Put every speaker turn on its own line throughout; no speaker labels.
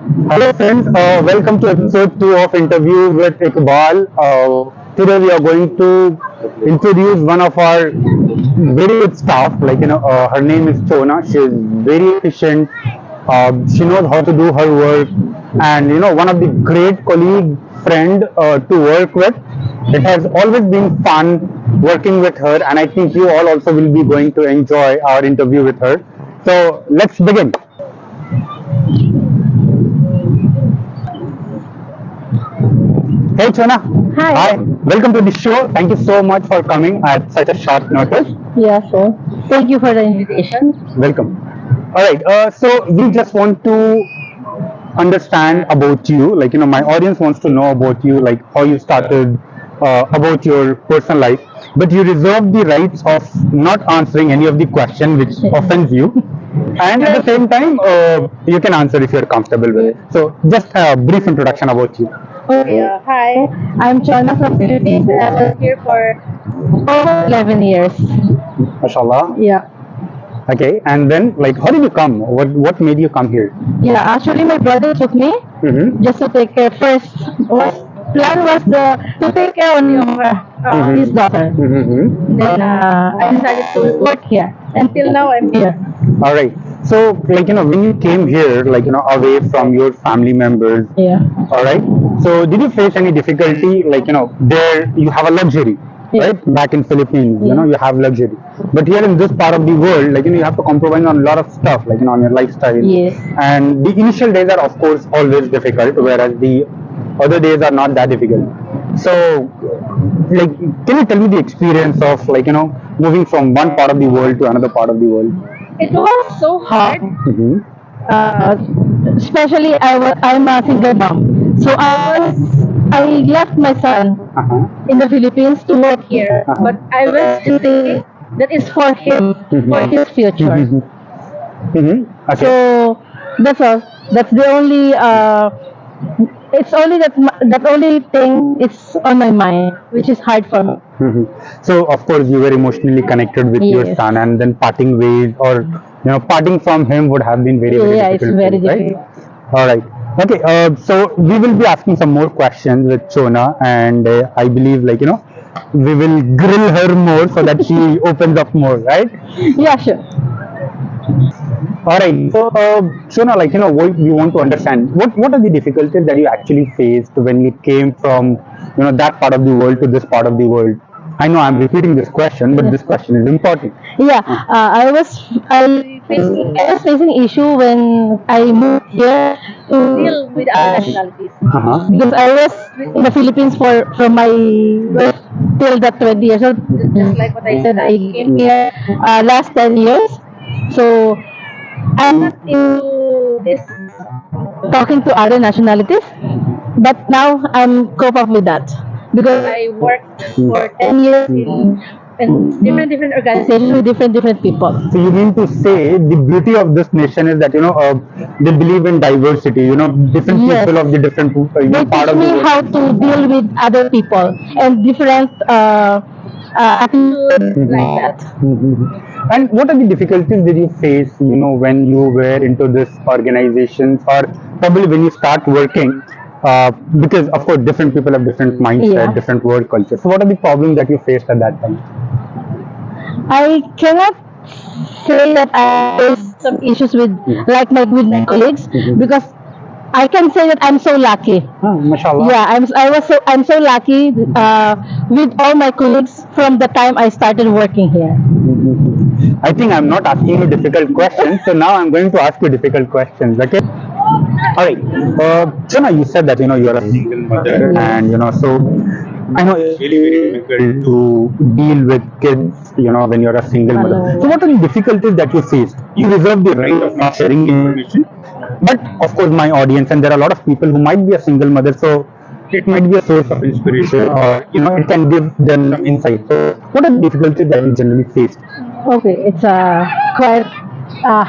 Hello friends, welcome to episode 2 of interview with Iqbal. Today we are going to introduce one of our very good staff. Her name is Chona. She is very efficient. She knows how to do her work, and one of the great colleague friend to work with. It has always been fun working with her, and I think you all also will be going to enjoy our interview with her. So let's begin. Hey Chona.
Hi.
Hi. Welcome to the show. Thank you so much for coming at such a short notice.
Yeah, sure. Thank you for the invitation.
Welcome. All right. So we just want to understand about you. My audience wants to know about you, like how you started, about your personal life. But you reserve the rights of not answering any of the question which offends you. And at the same time, you can answer if you're comfortable with it. So just a brief introduction about you.
Okay. Hi, I'm Chona from Philippines. I was here for over 11 years.
Mashallah.
Yeah.
Okay, and then how did you come? What made you come here?
Yeah, actually my brother took me
Mm-hmm.
just to take care first. Was plan was the to take care on his daughter.
Mm-hmm.
Then I decided to work here. Until now I'm here.
All right. So when you came here, away from your family members.
Yeah.
All right. So did you face any difficulty? There you have a luxury,
Yeah.
right? Back in Philippines,
Yeah.
you have luxury. But here in this part of the world, you have to compromise on a lot of stuff, on your lifestyle.
Yes.
And the initial days are of course always difficult, whereas the other days are not that difficult. So, can you tell me the experience of moving from one part of the world to another part of the world?
It was so hard.
Mm-hmm.
uh, Especially I'm a single mom. So I left my son
Uh-huh.
in the Philippines to work here.
Uh-huh.
But I was thinking that is for him, for his future.
Mm-hmm. Okay.
So that's all. That's the only it's only that only thing is on my mind, which is hard for me.
Mhm. So of course you were emotionally connected with your
Yes.
son, and then parting ways, or parting from him would have been very
Yeah, it's
difficult,
very
for you, right?
difficult.
All right. Okay. So we will be asking some more questions with Chona, and I believe we will grill her more so that she opens up more, right?
Yeah, sure.
All right. So, Shona, what we want to understand, what are the difficulties that you actually faced when you came from, that part of the world to this part of the world? I know I'm repeating this question, but this question is important.
Yeah, I was facing issue when I moved here to deal with other nationalities.
Uh-huh.
Because I was in the Philippines for from my birth till that 20 years old. Just like what I said, I came here last 10 years. So I'm not into this talking to other nationalities, but now I'm cope up with that because I worked for 10 years in different organizations with different people.
So you mean to say the beauty of this nation is that they believe in diversity. Different
Yes.
people of the different
They
part
teach
of the
me
world.
how to deal with other people and different attitudes like that.
Mhm. And what are the difficulties that you face, when you were into this organizations, or probably when you start working? Because of course, different people have different mindset,
Yeah.
different work culture. So, what are the problems that you faced at that time?
I cannot say that I faced some issues with with my colleagues because I can say that I'm so lucky.
Mashallah.
Yeah, I'm so lucky with all my colleagues from the time I started working here.
I think I'm not asking you difficult questions, so now I'm going to ask you difficult questions. Okay. All right. Chana, you said that you're a single mother, and so I know it's really very difficult to deal with kids, when you're a single mother. So, what are the difficulties that you faced? You reserve the right of not sharing information, but of course, my audience, and there are a lot of people who might be a single mother, so it might be a source of inspiration, or it can give them some insight. So, what are the difficulties that you generally face?
Okay, it's quite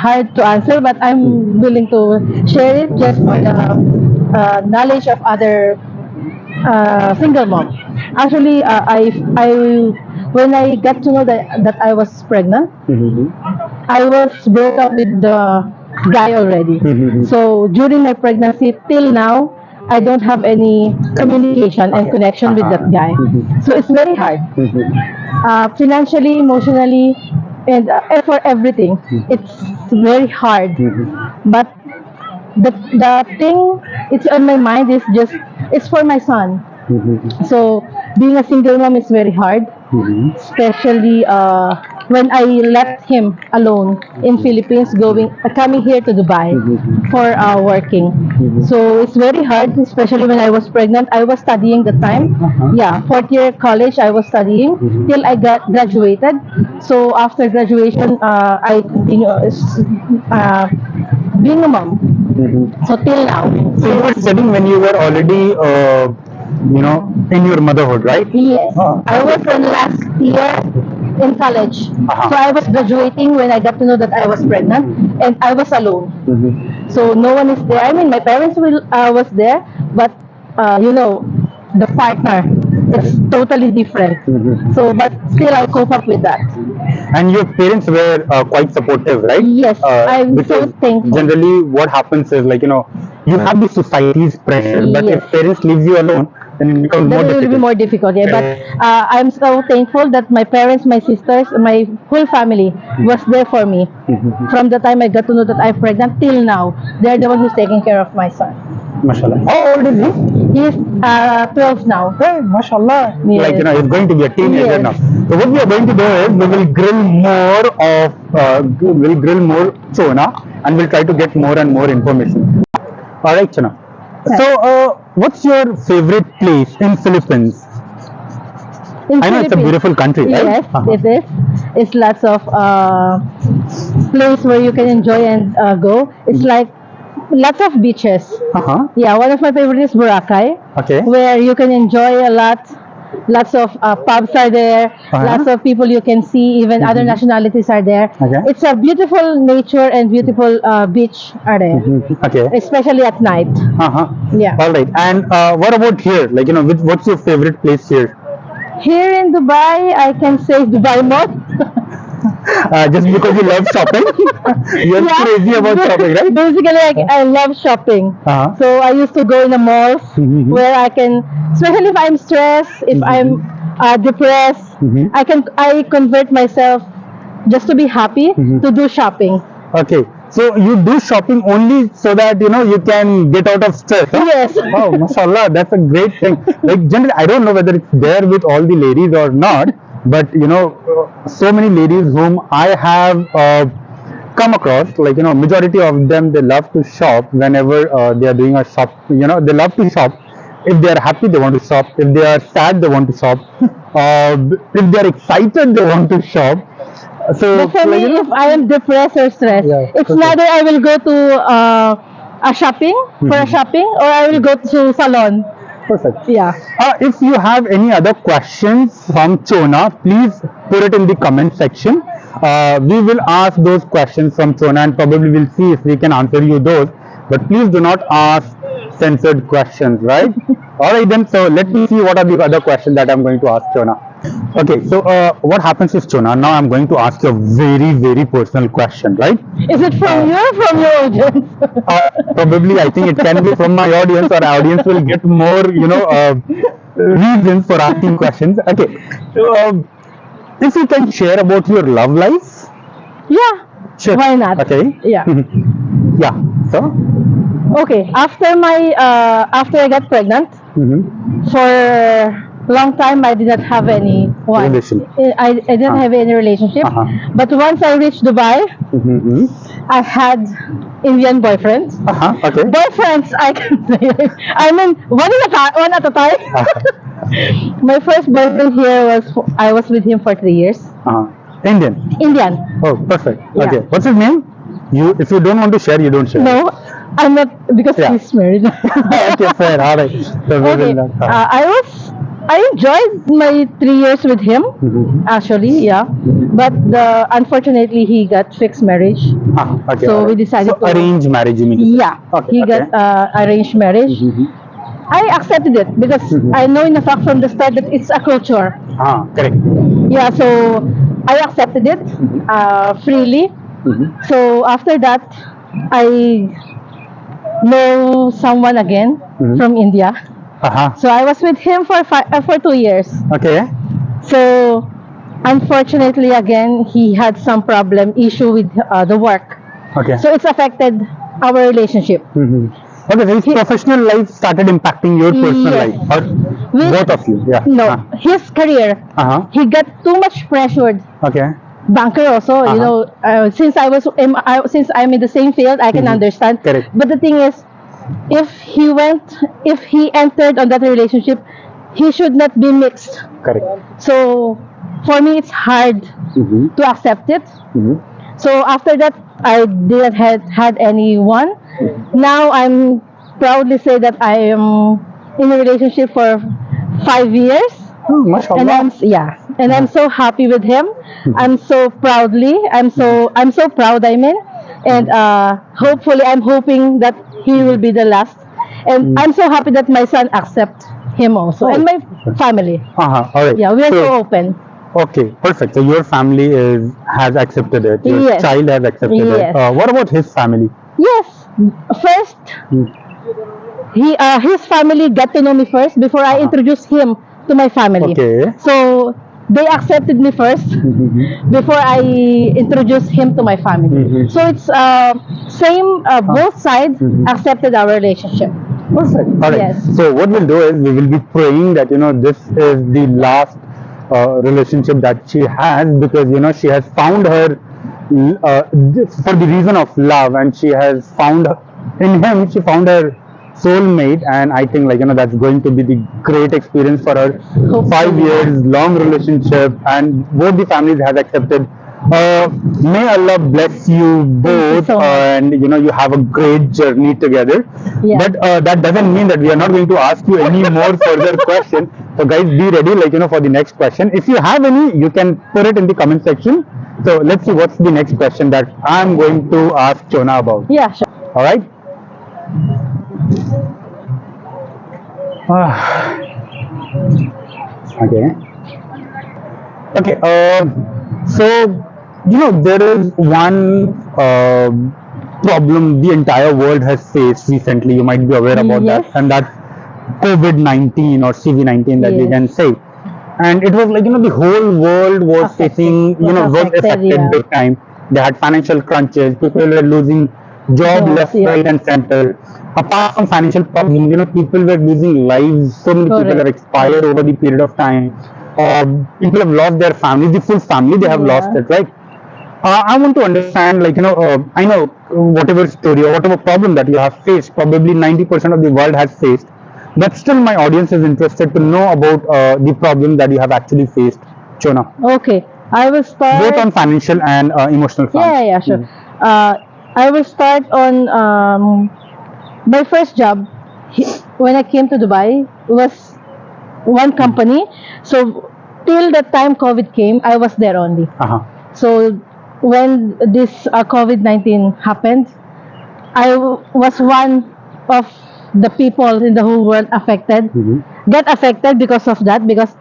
hard to answer, but I'm willing to share it just for the knowledge of other single mom. Actually, I when I got to know that I was pregnant,
Mhm.
I was broke up with the guy already. So during my pregnancy till now, I don't have any communication and connection with that guy. So it's very hard. Financially, emotionally, and for everything. It's very hard. But the thing it's on my mind is just it's for my son. So being a single mom is very hard, especially when I left him alone in Philippines, coming here to Dubai for working. So it's very hard, especially when I was pregnant. I was studying the time. Yeah, fourth year college I was studying till I got graduated. So after graduation, I continue being a mom. So till now.
So you were studying when you were already, in your motherhood, right?
Yes, I was in last year in college. So I was graduating when I got to know that I was pregnant, and I was alone. So no one is there. I mean, my parents was there, but the partner, it's totally different. So, but still, I cope up with that.
And your parents were quite supportive, right?
Yes, I'm
Because
so thankful.
generally what happens is like, you have the society's pressure, but
Yes.
if parents leaves you alone, then it becomes more
That will be
difficult.
more difficult, yeah. But I'm so thankful that my parents, my sisters, my whole family was there for me from the time I got to know that I'm pregnant till now. They're the one who's taking care of my son.
Mashallah. How old is he?
He's 12 now.
Hey, mashallah.
Yes.
Like, he's going to be a teenager
Yes.
now. So what we are going to do is we will grill more Chona, and we'll try to get more and more information. All right, Chona. So, what's your favorite place in Philippines?
In
I know it's a
Philippines-
beautiful country, right?
Yes, it is. It's lots of place where you can enjoy and go. It's like lots of beaches. Yeah, one of my favorite is Boracay,
Okay.
where you can enjoy a lot. Lots of pubs are there. Lots of people you can see. Even other nationalities are there.
Okay.
It's a beautiful nature and beautiful beach are there,
Okay.
especially at night. Yeah.
All right. And what about here? Like, what's your favorite place here?
Here in Dubai, I can say Dubai Mall.
Just because you love shopping? You're
Yeah.
crazy about shopping, right?
Basically, I love shopping. So I used to go in the malls where I can, especially if I'm stressed, if I'm depressed, I convert myself just to be happy to do shopping.
Okay. So you do shopping only so that you can get out of stress. Huh?
Yes.
Oh, mashallah, that's a great thing. Like generally, I don't know whether it's there with all the ladies or not, but so many ladies whom I have come across, like majority of them, they love to shop whenever they are doing a shop. They love to shop. If they are happy, they want to shop. If they are sad, they want to shop. If they are excited, they want to shop. So,
But for me, if I am depressed or stressed,
Yeah,
it's
okay.
neither I will go to a shopping for a shopping or I will go to salon.
perfect.
Yeah.
If you have any other questions from Chona, please put it in the comment section. We will ask those questions from Chona and probably we'll see if we can answer you those. But please do not ask censored questions, right? All right then, so let me see what are the other questions that I'm going to ask Chona. Okay, so what happens is, Chona, now I'm going to ask you a very, very personal question, right?
Is it from you or from your audience?
Probably, I think it can be from my audience, or audience will get more, reasons for asking questions. Okay, so if you can share about your love life.
Yeah.
Sure.
Why not?
Okay.
Yeah.
Yeah. So.
Okay. After I got pregnant, for long time I did not have any one.
Relation.
I didn't have any relationship. But once I reached Dubai, I had Indian boyfriends.
Okay.
Boyfriends, I can say. I mean, one at a time. My first boyfriend here I was with him for 3 years.
Indian.
Indian.
Oh, perfect.
Yeah.
Okay. What's his name? If you don't want to share, you don't share.
No, I'm not because
Yeah.
he's married.
Okay, fair. All right. So we
Okay.
will not.
I enjoyed my 3 years with him, actually, yeah. But unfortunately, he got fixed marriage.
Okay.
So
all
we decided
so
to-
arranged marriage, you mean? to say?
Yeah,
Okay,
he
okay.
got arranged marriage. I accepted it because I know in the fact from the start that it's a culture.
Correct.
Yeah, so I accepted it freely. So after that, I know someone again from India.
Uh-huh.
So I was with him for 2 years.
Okay.
So unfortunately, again, he had some issue with the work.
Okay.
So it's affected our relationship.
Okay, so his professional life started impacting your personal
Yes.
life, or
With,
both of you? Yeah.
no, his career,
Uh-huh.
he got too much pressured.
Okay.
Banker also, you know, since I'm in the same field, I can understand.
Correct.
But the thing is, if he entered on that relationship, he should not be mixed.
Correct.
So for me, it's hard to accept it. So after that, I didn't had anyone. Now I'm proudly say that I am in a relationship for 5 years,
Oh,
and
mashallah.
I'm so happy with him. I'm so proud. I mean, and hopefully, I'm hoping that he will be the last. And I'm so happy that my son accept him also, and my family.
Uh-huh. All right.
Yeah, we are so
So,
open.
okay, perfect. So your family has accepted it. Your
Yes.
child has accepted it.
Yes.
What about his family?
Yes. First, his family got to know me first before I introduced him to my family.
Okay.
So they accepted me first before I introduced him to my family. So it's same. Both sides accepted our relationship.
Perfect. All right.
Yes.
So what we'll do is we will be praying that this is the last relationship that she has, because she has found her for the reason of love, and she has found in him, she found her soulmate, and I think that's going to be the great experience for her. 5 years long relationship, and both the families has accepted. May Allah bless you both,
so much.
and you have a great journey together.
Yeah.
But that doesn't mean that we are not going to ask you any more further questions. So guys, be ready, for the next question. If you have any, you can put it in the comment section. So let's see what's the next question that I'm going to ask Chona about.
Yeah, sure.
All right. Okay. Okay. So there is one problem the entire world has faced recently. You might be aware about
Yes.
that, and that's COVID-19 or CV-19 that we
Yes.
can say. And it was the whole world was
Affected.
facing, was
Affected,
affected
yeah.
big time. They had financial crunches. People were losing job
Jobs,
left,
yeah.
right, and center. Apart from financial problems, people were losing lives. So many people
Correct.
have expired over the period of time. People have lost their families, the full family, they have
Yeah.
lost it, right? I want to understand, I know whatever story or whatever problem that you have faced, probably 90% of the world has faced, but still my audience is interested to know about the problem that you have actually faced, Chona,
Okay. I will start.
both on financial and emotional front.
Yeah, sure. I will start on my first job. When I came to Dubai, it was one company. So till the time COVID came, I was there only.
Uh-huh.
So when this COVID-19 happened, was one of the people in the whole world affected. Got affected because of that, because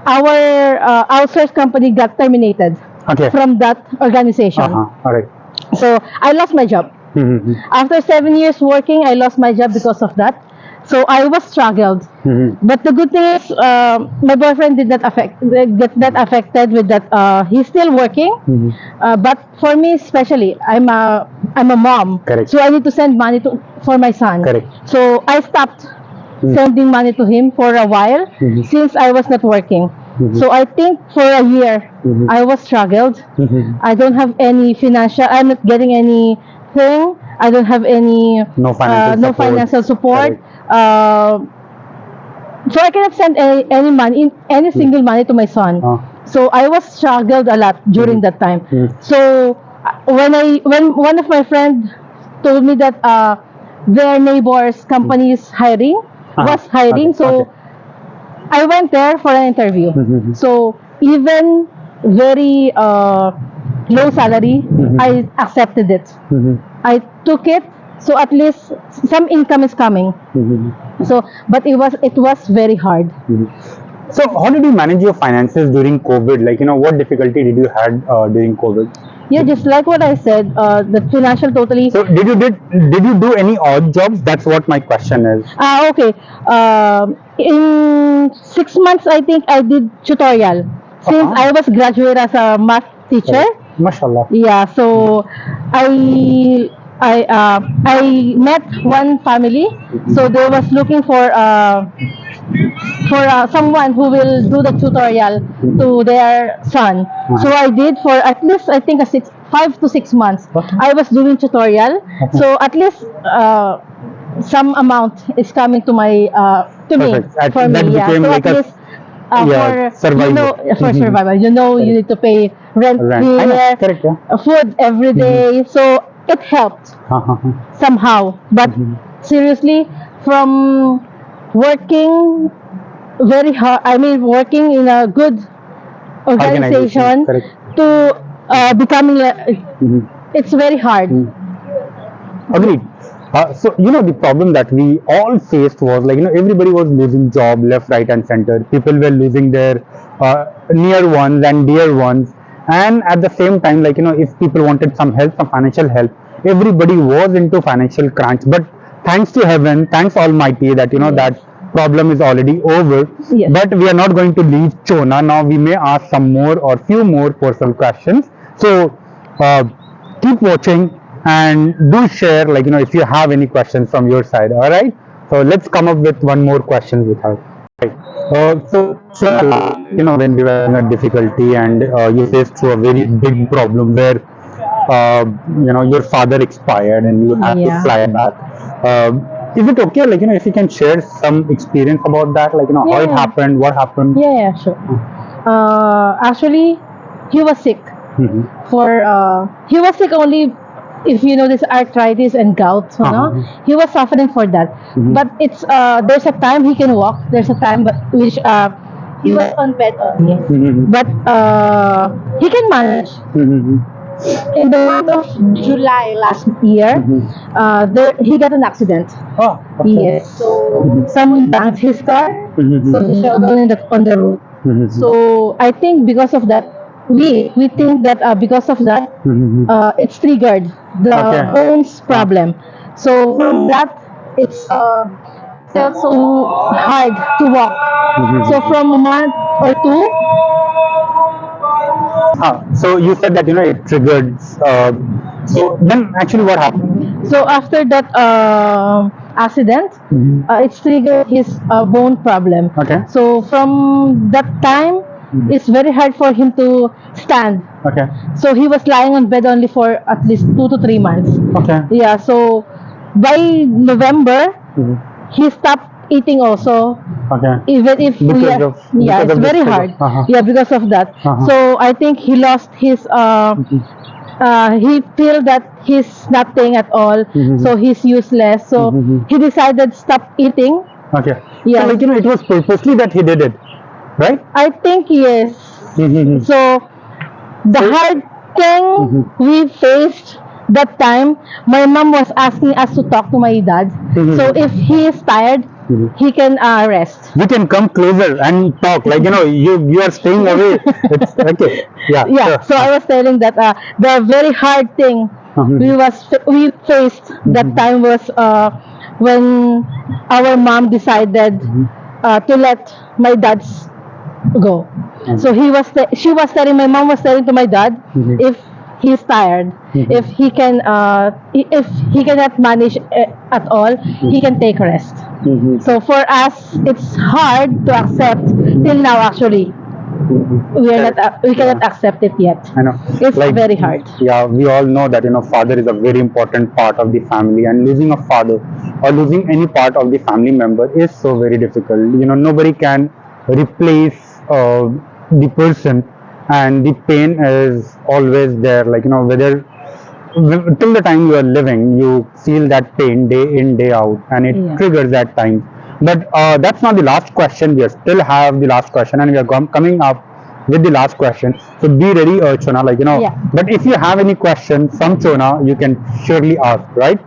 our outsourced company got terminated
Okay.
from that organization.
All right.
So I lost my job. After 7 years working, I lost my job because of that. So I was struggled. But the good thing is, my boyfriend did not get that affected with that. He's still working. But for me, especially, I'm a mom.
Correct.
So I need to send money for my son.
Correct.
So I stopped sending money to him for a while, since I was not working. So I think for a year, I was struggled. I don't have any financial. I'm not getting anything. I don't have any
No financial
no
support.
financial support.
Correct.
So I cannot send any money, any single money to my son. So I was struggled a lot during that time. So when one of my friends told me that their neighbors company is hiring, was hiring,
Okay.
so
Okay.
I went there for an interview. So even very low salary, I accepted it. I took it, so at least some income is coming. So, but it was very hard.
So how did you manage your finances during COVID? What difficulty did you had during COVID?
Yeah, just like what I said, the financial totally.
So did you do any odd jobs? That's what my question is.
Okay. In 6 months, I think I did tutorial since
Uh-huh.
I was graduate as a math teacher.
Correct. Mashallah.
Yeah, so I met one family, so they was looking for someone who will do the tutorial to their son. So I did for at least I think 5 to 6 months.
Okay.
I was doing tutorial, so at least some amount is coming to my to me
Perfect.
for
That
me. Yeah,
became
so
like
at
a
least
yeah,
for
survival.
for survival, you need to pay rent
Rent. I know.
here,
Correct. Yeah.
food every day. So it helped
Uh-huh.
somehow. But seriously, from working very hard, I mean, working in a good
Organization.
organization
Correct.
to becoming it's very hard.
Agreed. So the problem that we all faced was like everybody was losing job left, right, and center. People were losing their near ones and dear ones, and at the same time, like if people wanted some help, some financial help, everybody was into financial crunch. But thanks to heaven, thanks Almighty, that that problem is already over.
Yes.
But we are not going to leave Chona now. We may ask some more or few more personal questions. So. Keep watching and do share like if you have any questions from your side. All right, so let's come up with one more question with her. Right. When we were in a difficulty and you faced through a very big problem where uh, your father expired and you had to
Yeah.
fly back. Is it okay, like if you can share some experience about that, like how it
Yeah.
happened, what happened?
Yeah, sure. Actually, he was sick. He was sick only if you know this arthritis and gout. He was suffering for that. But it's there's a time he can walk. There's a time but which he was on bed only. But he can manage. In the month of July last year, he got an accident.
Oh,
Yes. So someone banged his car. So he fell down on the road. So I think because of that, we think that because of that, it's triggered the
Okay.
bones problem. So from that, it's felt so hard to walk. So from a month or two,
So you said that it triggered. So then actually what happened?
so after that accident, it's triggered his bone problem.
Okay.
So from that time, it's very hard for him to stand.
Okay.
So he was lying on bed only for at least 2 to 3 months.
Okay.
Yeah. So by November, he stopped eating also.
Okay.
Even if
Because
yeah,
of-
yeah,
because
it's
of this
very
trigger.
hard. Yeah, because of that. So I think he lost his he feel that he's nothing at all, so he's useless. So he decided stop eating.
Okay.
Yeah.
So it was purposely that he did it, right?
I think yes. So the hard thing we faced that time, my mom was asking us to talk to my dad. So if he is tired, he can rest.
You can come closer and talk. Like you are staying away. It's okay. Yeah.
Yeah.
Sure.
So I was telling that the very hard thing we faced that time was when our mom decided to let my dad go. So she was telling my mom was telling to my dad if he's tired, if he can if he cannot manage at all, he can take rest. So for us, it's hard to accept till now. Actually, we cannot accept it yet.
I know.
It's very hard.
Yeah, we all know that father is a very important part of the family, and losing a father or losing any part of the family member is so very difficult. Nobody can replace the person, and the pain is always there. Like whether till the time you are living, you feel that pain day in day out, and it
Yeah.
triggers at times. But that's not the last question. We still have the last question, and we are coming up with the last question. So be ready, Chona.
Yeah.
But if you have any questions from Chona, you can surely ask, right?